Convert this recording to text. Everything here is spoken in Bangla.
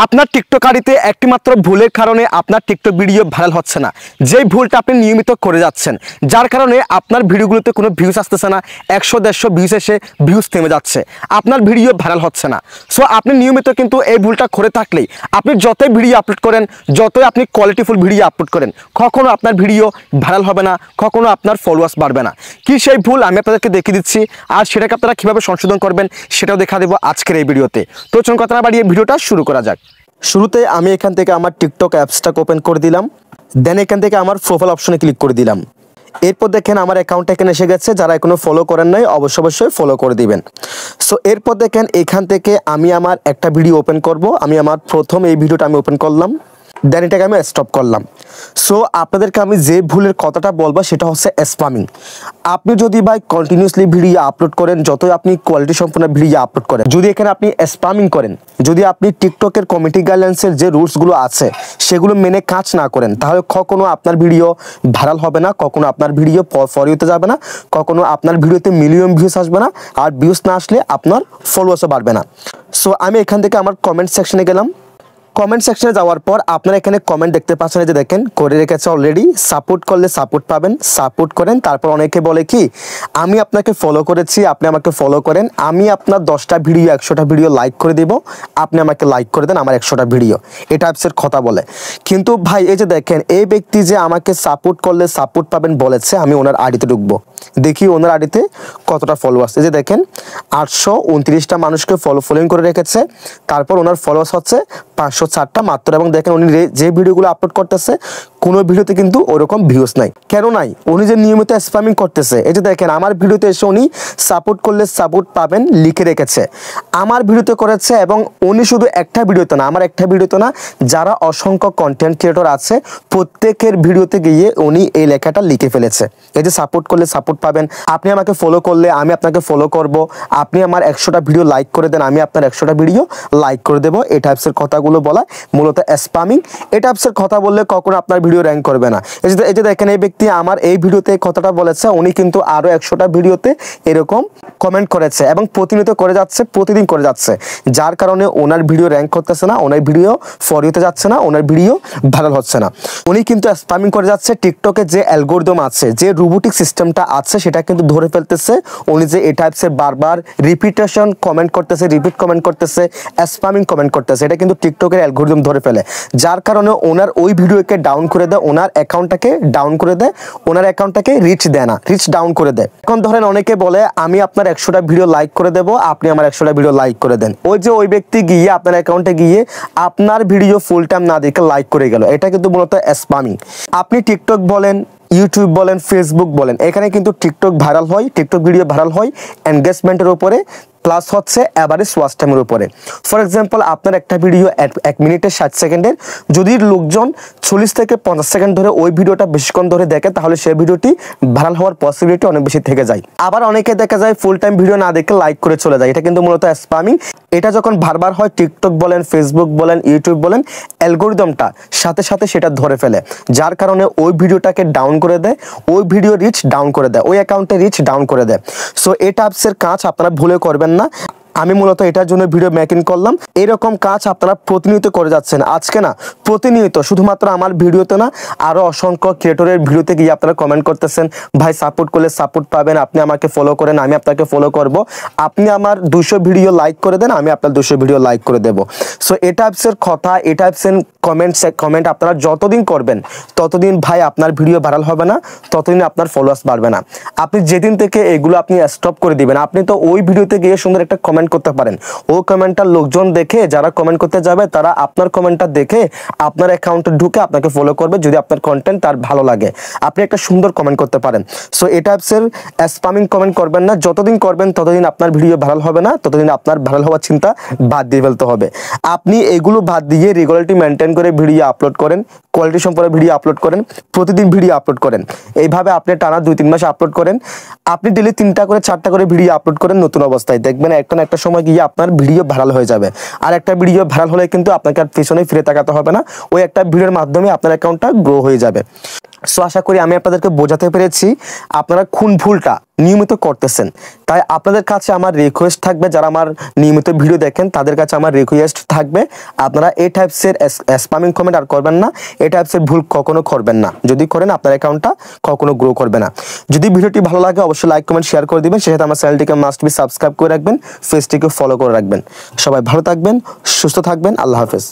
আপনার টিকটক আইডিতে একটি মাত্র ভুলের কারণে আপনার টিকটক ভিডিও ভাইরাল হচ্ছে না, যেই ভুলটা আপনি নিয়মিত করে যাচ্ছেন, যার কারণে আপনার ভিডিওগুলোতে কোনো ভিউজ আসতেছে না, 100-150 ভিউজ এসে ভিউজ থেমে যাচ্ছে, আপনার ভিডিও ভাইরাল হচ্ছে না। সো আপনি নিয়মিত কিন্তু এই ভুলটা করে থাকলেই আপনি যতই ভিডিও আপলোড করেন, যতই আপনি কোয়ালিটিফুল ভিডিও আপলোড করেন, কখনো আপনার ভিডিও ভাইরাল হবে না, কখনো আপনার ফলোয়ার্স বাড়বে না। কি সেই ভুল আমি আপনাদেরকে দেখিয়ে দিচ্ছি, আর সেটাকে আপনারা কীভাবে সংশোধন করবেন সেটাও দেখা দেবো আজকের এই ভিডিওতে। তো চলুন কথা না বাড়িয়ে ভিডিওটা শুরু করা যাক। শুরুতে আমি এখান থেকে আমার টিকটক অ্যাপসটাকে ওপেন করে দিলাম, দেন এখান থেকে আমার প্রোফাইল অপশনে ক্লিক করে দিলাম। এরপর দেখেন আমার অ্যাকাউন্ট এখানে এসে গেছে, যারা এখনো ফলো করেন নাই অবশ্যই ফলো করে দিবেন। সো এরপর দেখেন এখান থেকে আমি আমার একটা ভিডিও ওপেন করব। আমি আমার প্রথম এই ভিডিওটা আমি ওপেন করলাম, দেন এটাকে আমি স্টপ করলাম। সো আপনাদেরকে আমি যে ভুলের কথাটা বলবো সেটা হচ্ছে স্প্যামিং। আপনি যদি ভাই কন্টিনিউসলি ভিডিও আপলোড করেন, যতই আপনি কোয়ালিটি সম্পন্ন ভিডিও আপলোড করেন, যদি এখানে আপনি স্প্যামিং করেন, যদি আপনি টিকটকের কমিটি গাইডলাইন্সের যে রুলসগুলো আছে সেগুলো মেনে কাজ না করেন, তাহলে কখনো আপনার ভিডিও ভাইরাল হবে না, কখনো আপনার ভিডিও ফর ইউতে যাবে না, কখনো আপনার ভিডিওতে মিলিয়ন ভিউজ আসবে না, আর ভিউজ না আসলে আপনার ফলোয়ার্সও বাড়বে না। সো আমি এখান থেকে আমার কমেন্ট সেকশনে গেলাম। কমেন্ট সেকশনে যাওয়ার পর আপনারা এখানে কমেন্ট দেখতে পাচ্ছেন, যে দেখেন করে রেখেছে অলরেডি, সাপোর্ট করলে সাপোর্ট পাবেন, সাপোর্ট করেন। তারপর অনেকে বলে কি আমি আপনাকে ফলো করেছি, আপনি আমাকে ফলো করেন, আমি আপনার 10টা ভিডিও 100টা ভিডিও লাইক করে দিব, আপনি আমাকে লাইক করে দেন আমার 100টা ভিডিও, এটা অ্যাপসের কথা বলে। কিন্তু ভাই এই যে দেখেন এই ব্যক্তি যে আমাকে সাপোর্ট করলে সাপোর্ট পাবেন বলেছে, আমি ওনার আইডিতে ঢুকবো, দেখি ওনার আইডিতে কতটা ফলোয়ার্স। এই যে দেখেন 829টা মানুষকে ফলোইং করে রেখেছে, তারপর ওনার ফলোয়ার্স হচ্ছে 504টা মাত্র। এবং দেখেন উনি যে ভিডিওগুলো আপলোড করতেছে কোনো ভিডিওতে কিন্তু ওরকম ভিউজ নাই। কেন নাই? উনি যে নিয়মিত স্প্যামিং করতেছে। এই যে দেখেন আমার ভিডিওতে এসে উনি সাপোর্ট করলে সাপোর্ট পাবেন লিখে রেখেছে, আমার ভিডিওতে করেছে। এবং উনি শুধু একটা ভিডিওতে না, আমার একটা ভিডিওতে না, যারা অসংখ্য কন্টেন্ট ক্রিয়েটর আছে প্রত্যেকের ভিডিওতে গিয়ে উনি এই লেখাটা লিখে ফেলেছে। এই যে সাপোর্ট করলে সাপোর্ট পাবেন, আপনি আমাকে ফলো করলে আমি আপনাকে ফলো করব, আপনি আমার 100টা ভিডিও লাইক করে দেন, আমি আপনার 100টা ভিডিও লাইক করে দেবো। এই টাইপসের কথাগুলো বলা মূলত স্প্যামিং। এই টাইপসের কথা বললে কখনো আপনার ভিডিও র্যাঙ্ক করবে না। এই যে দেখেন এই ব্যক্তি আমার এই ভিডিওতে কথাটা বলেছে, উনি কিন্তু আরও 100টা ভিডিওতে এরকম কমেন্ট করেছে এবং প্রতিনিয়ত করে যাচ্ছে, প্রতিদিন করে যাচ্ছে, যার কারণে ওনার ভিডিও র্যাঙ্ক করতেছে না, ওনার ভিডিও ফর ইউতে যাচ্ছে না, ওনার ভিডিও ভাইরাল হচ্ছে না। উনি কিন্তু স্প্যামিং করে যাচ্ছে। টিকটকে যে অ্যালগরিদম আছে, যে রোবোটিক সিস্টেমটা আছে সেটা কিন্তু ধরে ফেলতেছে। উনি যে এই টাইপসের বারবার রিপিটেশন কমেন্ট করতেছে, রিপিট কমেন্ট করতেছে, স্প্যামিং কমেন্ট করতেছে, এটা কিন্তু টিকটকের অ্যালগরিদম ধরে ফেলে, যার কারণে ওনার ওই ভিডিওকে ডাউন করে দেয়, ওনার অ্যাকাউন্টটাকে ডাউন করে দেয়, ওনার অ্যাকাউন্টটাকে রিচ দেয় না, রিচ ডাউন করে দেয়। এখন ধরেন অনেকে বলে আমি আপনার 100টা ভিডিও লাইক করে দেবো, আপনি আমার 100টা ভিডিও লাইক করে দেন। ওই যে ওই ব্যক্তি গিয়ে আপনার অ্যাকাউন্টে গিয়ে আপনার ভিডিও ফুল টাইম না দেখে লাইক করে গেল, এটা কিন্তু মূলত স্প্যামিং। আপনি টিকটক বলেন, ইউটিউব বলেন, ফেসবুক বলেন, এখানে কিন্তু টিকটক ভাইরাল হয়, টিকটক ভিডিও ভাইরাল হয় এনগেজমেন্টের উপরে, প্লাস হচ্ছে অ্যাভারেজ ওয়াচ টাইমের উপরে। ফর এক্সাম্পল আপনার একটা ভিডিও 1 মিনিটে 60 সেকেন্ডের, যদি লোকজন 40 থেকে 50 সেকেন্ড ধরে ওই ভিডিওটা বেশিক্ষণ ধরে দেখে, তাহলে সেই ভিডিওটি ভাইরাল হওয়ার পসিবিলিটি অনেক বেশি থেকে যায়। আবার অনেকে দেখা যায় ফুল টাইম ভিডিও না দেখে লাইক করে চলে যায়, এটা কিন্তু মূলত স্প্যামিং। এটা যখন বারবার হয়, টিকটক বলেন, ফেসবুক বলেন, ইউটিউব বলেন, অ্যালগরিদমটা সাথে সাথে সেটা ধরে ফেলে, যার কারণে ওই ভিডিওটাকে ডাউন করে দেয়, ওই ভিডিও রিচ ডাউন করে দেয়, ওই অ্যাকাউন্টে রিচ ডাউন করে দেয়। সো এই টাইপসের কাজ আপনারা ভুলে করবেন না। আমি মূলত এটার জন্য ভিডিও মেকিং করলাম। এরকম কাজ আপনারা প্রতিনিয়ত করে যাচ্ছেন, আজকে না প্রতিনিয়ত, শুধুমাত্র আমার ভিডিওতে না, আরও অসংখ্য ক্রিয়েটরের ভিডিওতে গিয়ে আপনারা কমেন্ট করতেছেন, ভাই সাপোর্ট করলে সাপোর্ট পাবেন, আপনি আমাকে ফলো করেন, আমি আপনাকে ফলো করব, আপনি আমার 200 ভিডিও লাইক করে দেন, আমি আপনার 200 ভিডিও লাইক করে দেবো। সো এই টাইপসের কথা, এই টাইপসের কমেন্ট আপনারা যতদিন করবেন ততদিন ভাই আপনার ভিডিও ভাইরাল হবে না, ততদিন আপনার ফলোয়ার্স বাড়বে না। আপনি যেদিন থেকে এগুলো আপনি স্টপ করে দিবেন, আপনি তো ওই ভিডিওতে গিয়ে সুন্দর একটা কমেন্ট করতে পারেন, ওই কমেন্টটা লোকজন দেখে, যারা কমেন্ট করতে যাবে তারা আপনার কমেন্টটা দেখে আপনার অ্যাকাউন্টে ঢুকে আপনাকে ফলো করবে, যদি আপনার কন্টেন্ট তার ভালো লাগে, আপনি একটা সুন্দর কমেন্ট করতে পারেন। সো এই টাইপসের স্প্যামিং কমেন্ট করবেন না, যতদিন করবেন ততদিন আপনার ভিডিও ভাইরাল হবে না, ততদিন আপনার ভাইরাল হওয়ার চিন্তা বাদ দিয়ে ফেলতে হবে। আপনি এগুলো বাদ দিয়ে রেগুলারিটি মেনটেন করে ভিডিও আপলোড করেন, কোয়ালিটি সম্পর্কে ভিডিও আপলোড করেন, প্রতিদিন ভিডিও আপলোড করেন, এইভাবে আপনি টানা 2-3 মাস আপলোড করেন, আপনি ডেলি 3টা করে 4টা করে ভিডিও আপলোড করেন নতুন অবস্থায়, দেখবেন একটা না একটা সময় গিয়ে আপনার ভিডিও ভাইরাল হয়ে যাবে। আর একটা ভিডিও ভাইরাল হলে কিন্তু আপনাকে আর পিছনে ফিরে তাকাতে হবে না, ওই একটা ভিডিওর মাধ্যমে আপনার অ্যাকাউন্টটা গ্রো হয়ে যাবে। সো আশা করি আমি আপনাদেরকে বোঝাতে পেরেছি। আপনারা কোন ভুলটা নিয়মিত করতেছেন। তাই আপনাদের কাছে আমার রিকোয়েস্ট থাকবে, যারা আমার নিয়মিত ভিডিও দেখেন তাদের কাছে আমার রিকোয়েস্ট থাকবে, আপনারা এই টাইপসের স্প্যামিং কমেন্ট আর করবেন না, এই টাইপসের ভুল কখনো করবেন না। যদি করেন আপনার অ্যাকাউন্টটা কখনো গ্রো করবে না। যদি ভিডিওটি ভালো লাগে অবশ্যই লাইক কমেন্ট শেয়ার করে দিবেন, সেক্ষেত্রে আমার চ্যানেলটিকে মাস্ট বি সাবস্ক্রাইব করে রাখবেন, পেজটিকে ফলো করে রাখবেন। সবাই ভালো থাকবেন, সুস্থ থাকবেন, আল্লাহ হাফেজ।